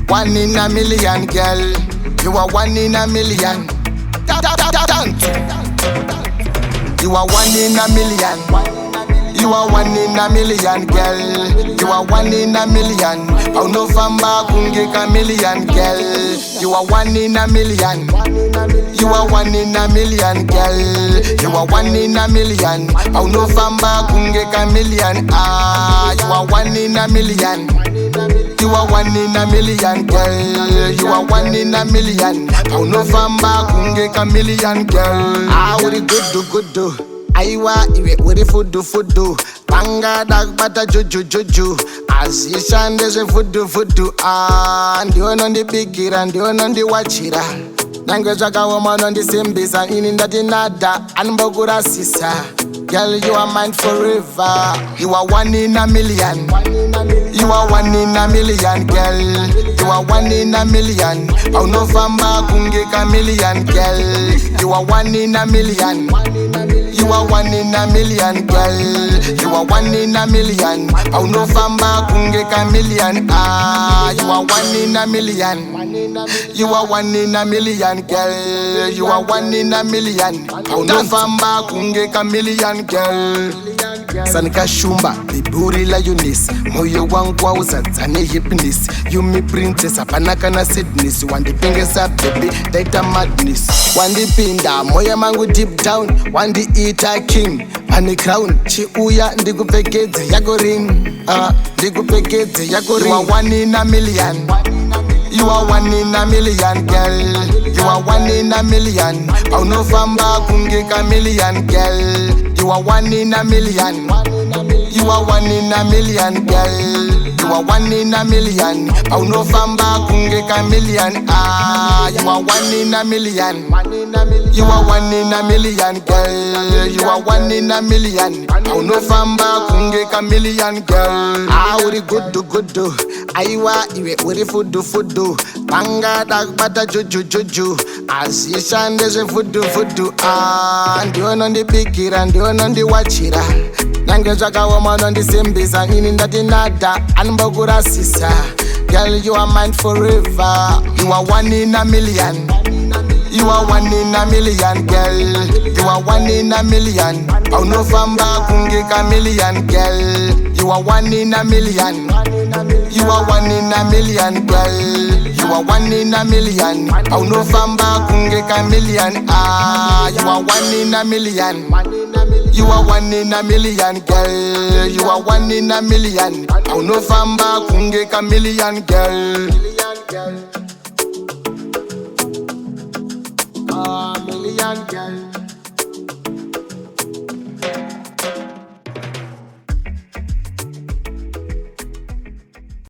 One in a million, girl. You are one in a million. You are one in a million. You are one in a million, girl. You are one in a million. Oh no, famba kunge chameleon, girl. You are one in a million. You are one in a million, girl. You are one in a million. Oh no, famba kunge chameleon. Ah, you are one in a million. You are one in a million, girl. You are one in a million. Oh no, famba kunge chameleon, girl. Ah, what it good do. Aiwa iwe uri fudu Tanga dag bata juju Azishande ze fudu Ndiyo nondi bikira, ndiyo nondi wachira Nangwe jaka woman on the same base And in that nada, anbogura sisa Girl, you are mine forever. You are one in a million. You are one in a million, girl. You are one in a million. Oh no, famba kunge chameleon, girl. You are one in a million. You are one in a million, girl. You are one in a million. Oh no, famba kunge chameleon. Ah, you are one in a million. You are one in a million, girl. You are one in a million. Oh no, famba kunge chameleon, girl. Sanika shumba, biburi la Eunice. Moyo wangu wauzadzane hypness. You me princess, apanaka na Sydney. Wandi pingesa baby, daita madness. Wandi pinda, moya mangu deep down. Wandi ita king, pani crown. Chi uya, ndigupegeze yako ring. Ndigupegeze yako ring. You are one in a million. You are one in a million, girl. You are one in a million. Oh no, famba kunge chameleon, girl. You are one in a million. You are one in a million, girl. You are one in a million. Oh no, famba kunge chameleon. Ah, you are one in a million. You are one in a million, girl. You are one in a million. Oh no, famba kunge chameleon, girl. Ah, uri good do. Aiwa iwe uri fudu. Tanga dag bata juju. Azishande ze fudu. Ndiyo nondi bikira, ndiyo nondi wachira. Nangwe jaka woman on the same base And in that nada, anbogura sisa. Girl, you are mine forever. You are one in a million. You are one in a million, girl. You are one in a million. Oh no, famba kunge chameleon, girl. You are one in a million. You are one in a million, girl. You are one in a million. Oh no, famba kunge chameleon. Ah, you are one in a million. You are one in a million, girl. You are one in a million. Oh no, famba kunge chameleon, girl.